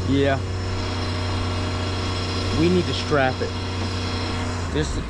Yeah. We need to strap it. Just,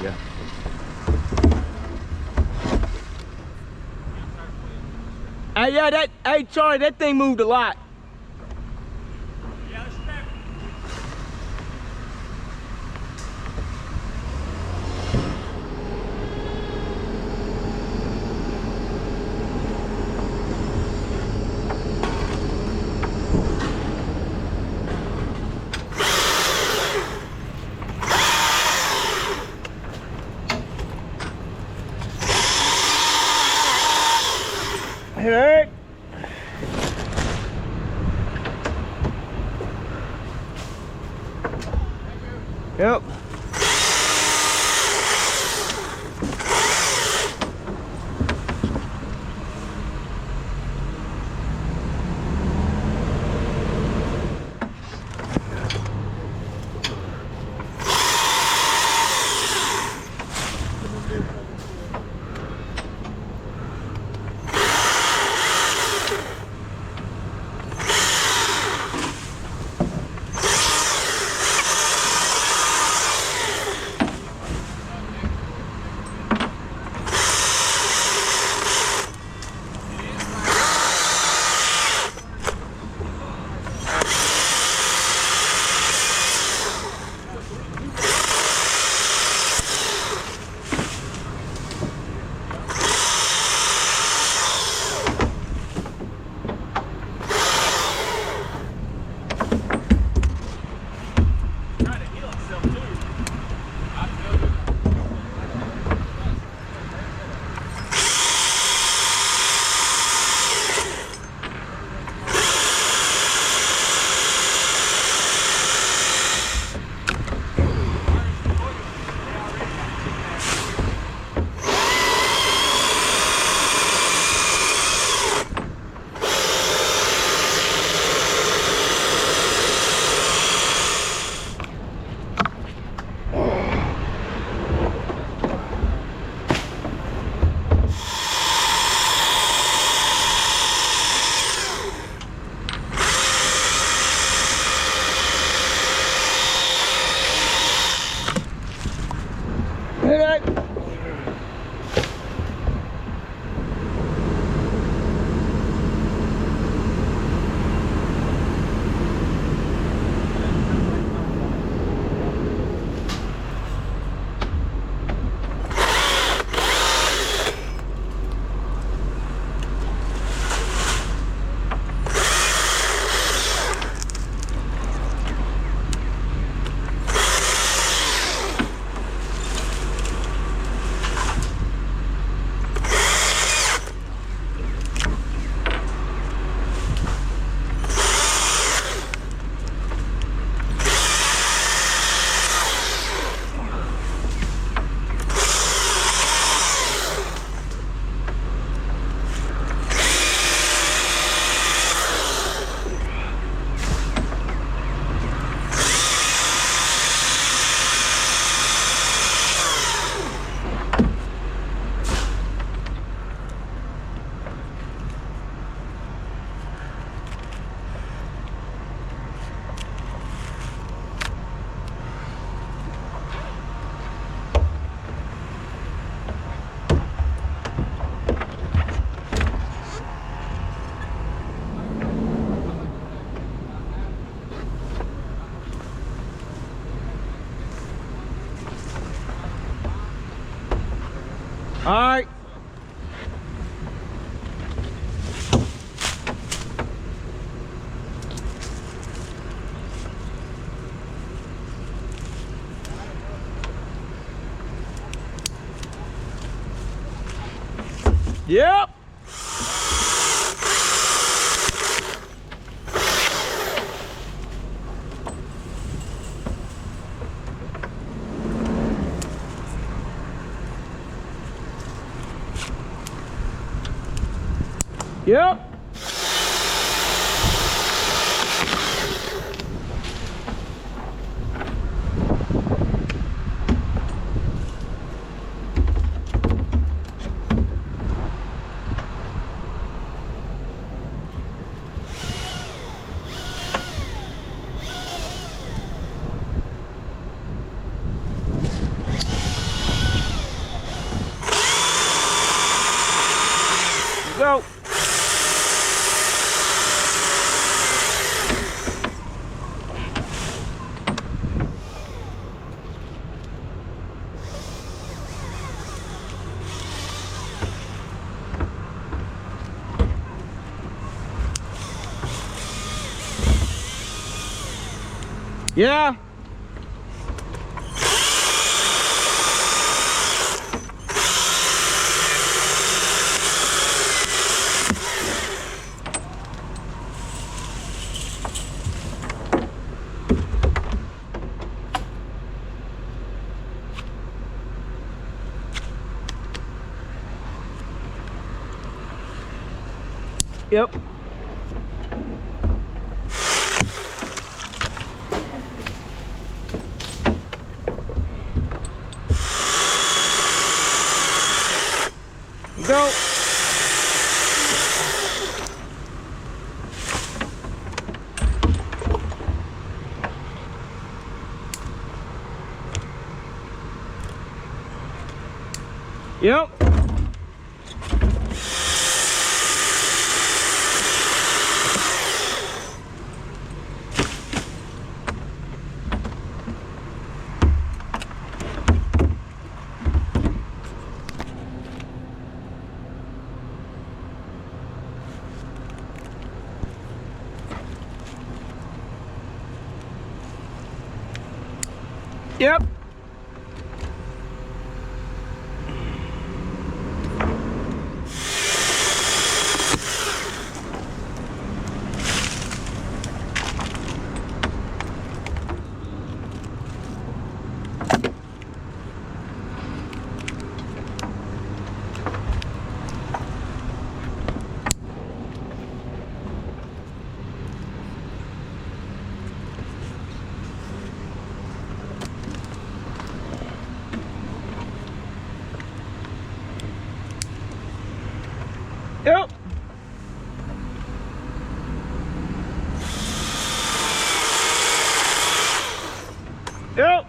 yeah. Hey, yeah, hey, Charlie, that thing moved a lot. Yeah, let's strap it. Hey. Yep. Trying to heal itself too. I feel it. Hey. All right. Yep. Yep. Yeah. Yep. Go. Yep. Yep. Yep. Yep.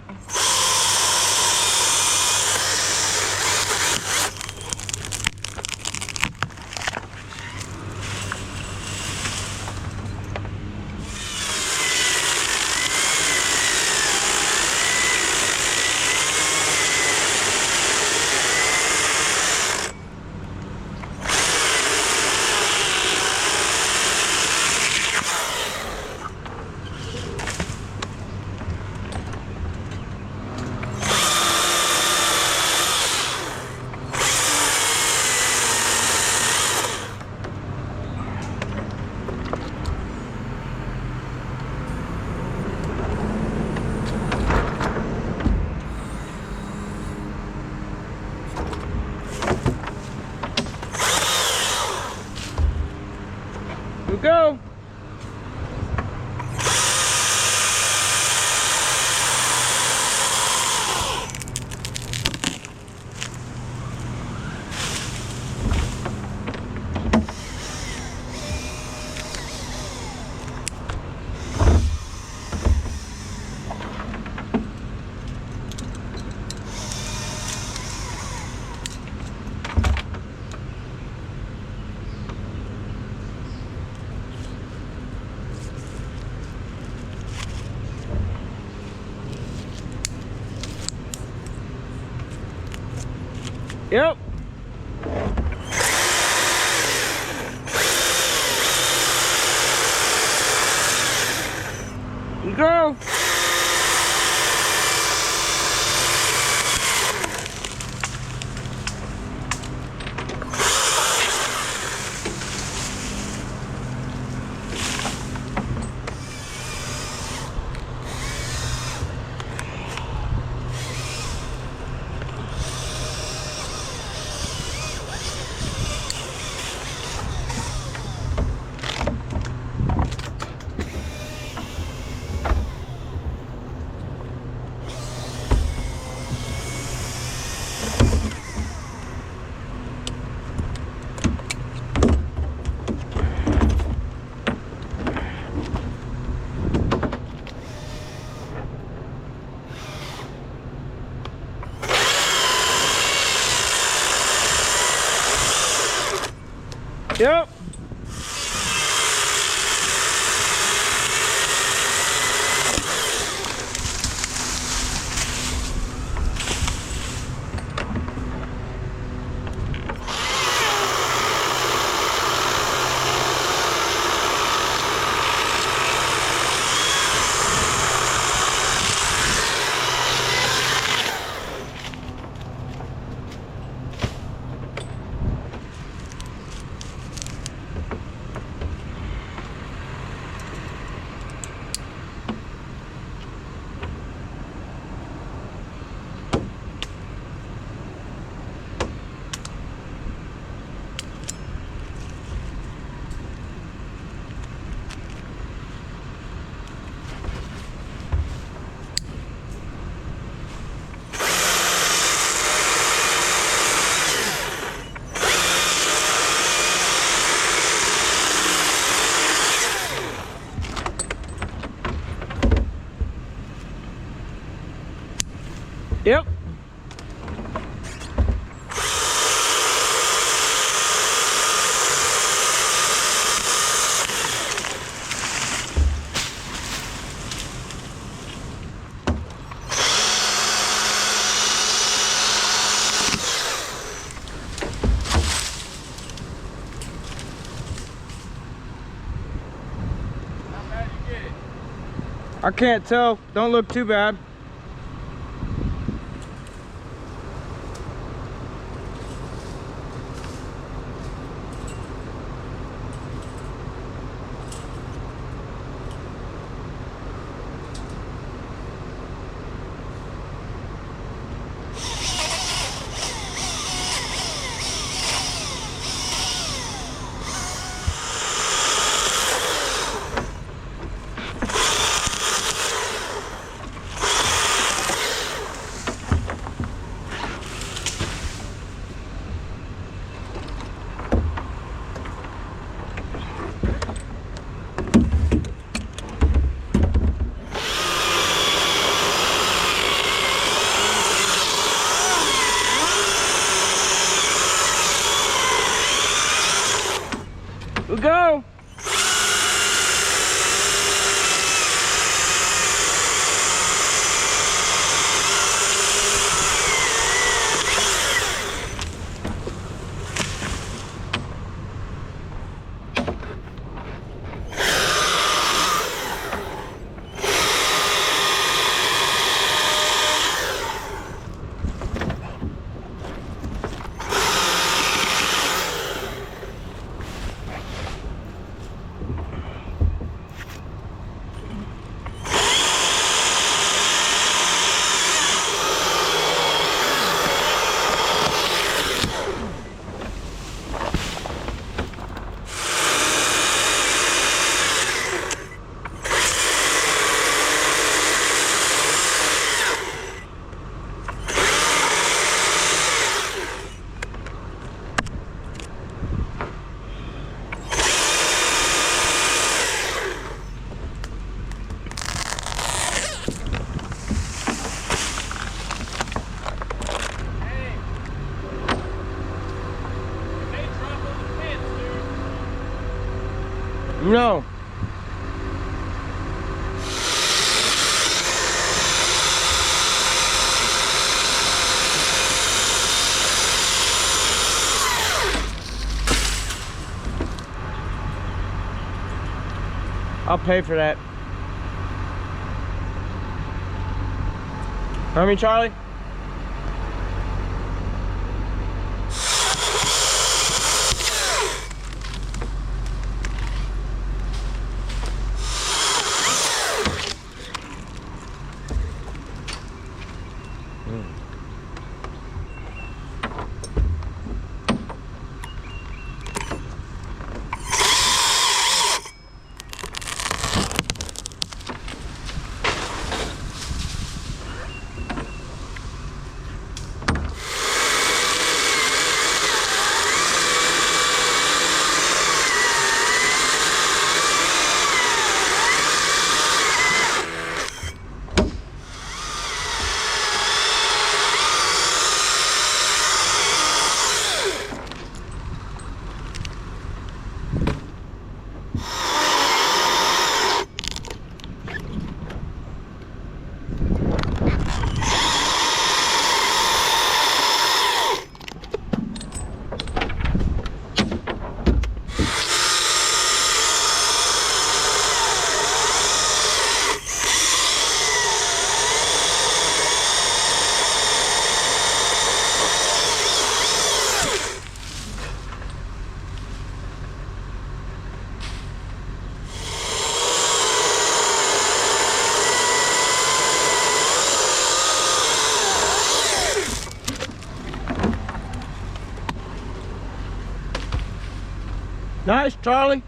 We go. Yep. Go. Yep. I can't tell. Don't look too bad. We'll go. No. I'll pay for that. Hear me, Charlie? Nice, Charlie.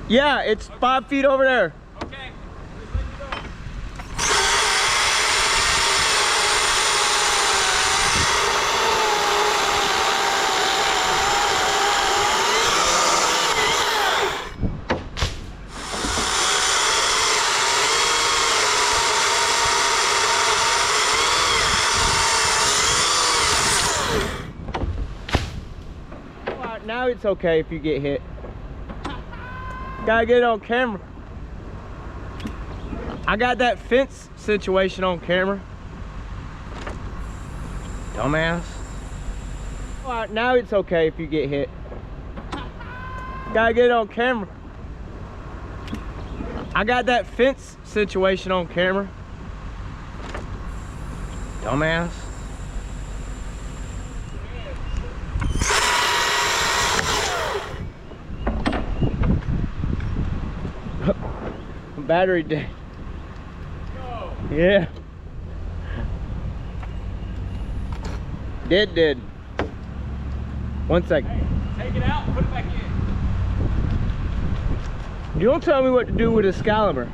Yeah, it's 5 feet over there. Okay. Just let me go. Alright, now it's okay if you get hit. Gotta get it on camera. I got that fence situation on camera. Dumbass. Alright, now it's okay if you get hit. Gotta get it on camera. I got that fence situation on camera. Dumbass. Battery dead. Go. Yeah. Dead. 1 second. Hey, take it out and put it back in. You don't tell me what to do with Excalibur.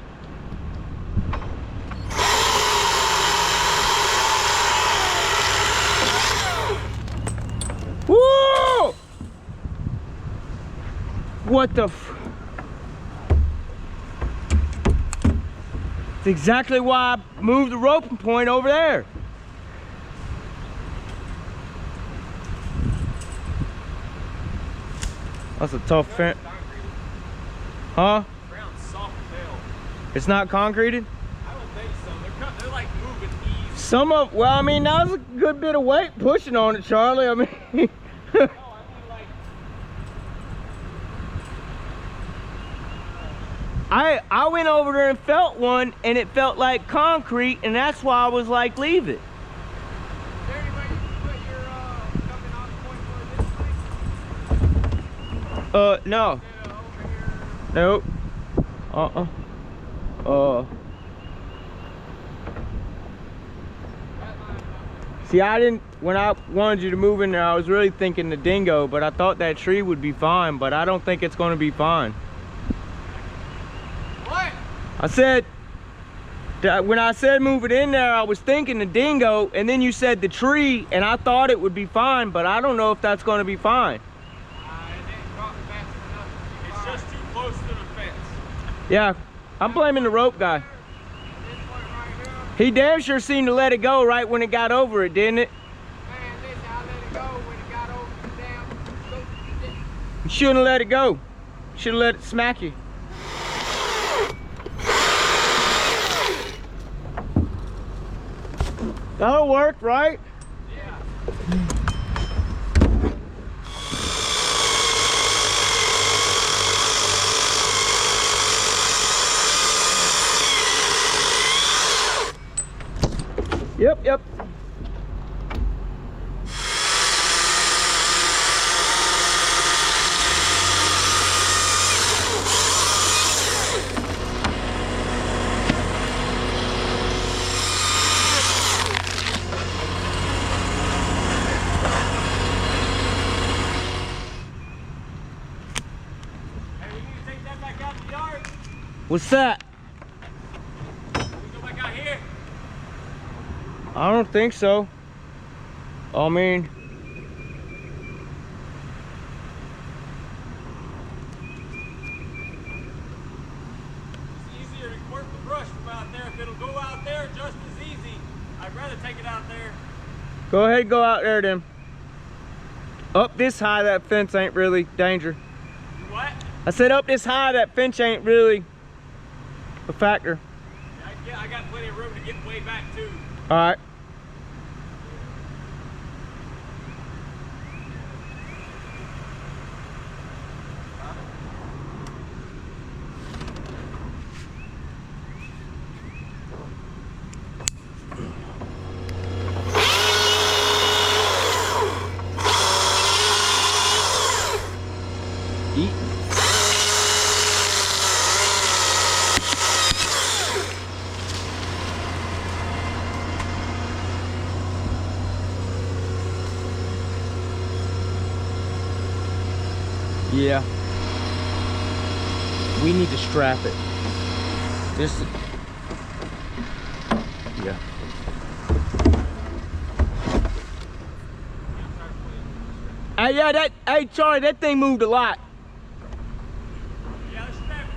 Woo! What the f... That's exactly why I moved the roping point over there. That's a tough fence. Huh? Ground's soft as hell. It's not concreted? I don't think so. They're like moving easy. Some of, well, I mean, that was a good bit of weight pushing on it, Charlie. I mean, No, I mean like. I went over there and felt one, and it felt like concrete, and that's why I was like, leave it. Is there any way you can put your coming off point for this thing? No. Over here. Nope. See, I didn't, when I wanted you to move in there, I was really thinking the dingo, but I thought that tree would be fine, but I don't think it's going to be fine. What? I said, when I said move it in there, I was thinking the dingo, and then you said the tree, and I thought it would be fine, but I don't know if that's going to be fine. It didn't drop fast enough. It's just too close to the fence. Yeah, I'm blaming the rope guy. This point right here, He damn sure seemed to let it go right when it got over it, didn't it? man, listen, I let it go when it got over the damn slope. You shouldn't have let it go. Should have let it smack you. That'll work, right? Yeah. Yep. Hey, we need to take that back out in the yard. What's that? We go back out here. I don't think so. I mean, It's easier to work the brush from out there. If it'll go out there just as easy, I'd rather take it out there. go ahead and go out there then. Up this high, that fence ain't really danger. You what? I said up this high, that fence ain't really a factor. I got plenty of room to get way back too. All right. Eat. Yeah. we need to strap it. This, yeah. Yeah, hey, Charlie, that thing moved a lot. Yeah, let's strap it.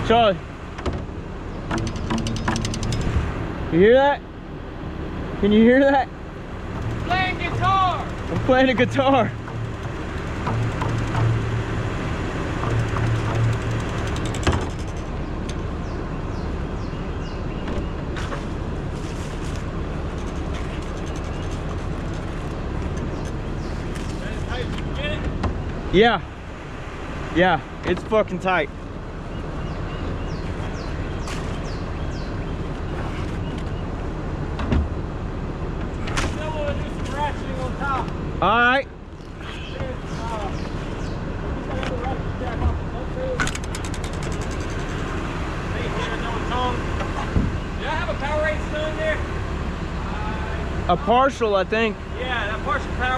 Charlie, you hear that? Can you hear that? Playing guitar. I'm playing a guitar. Hey, did you get it? Yeah. Yeah, it's fucking tight. Still want to do some ratcheting on top. All right. Do I have a power rate still in there? A partial, I think. Yeah, that partial power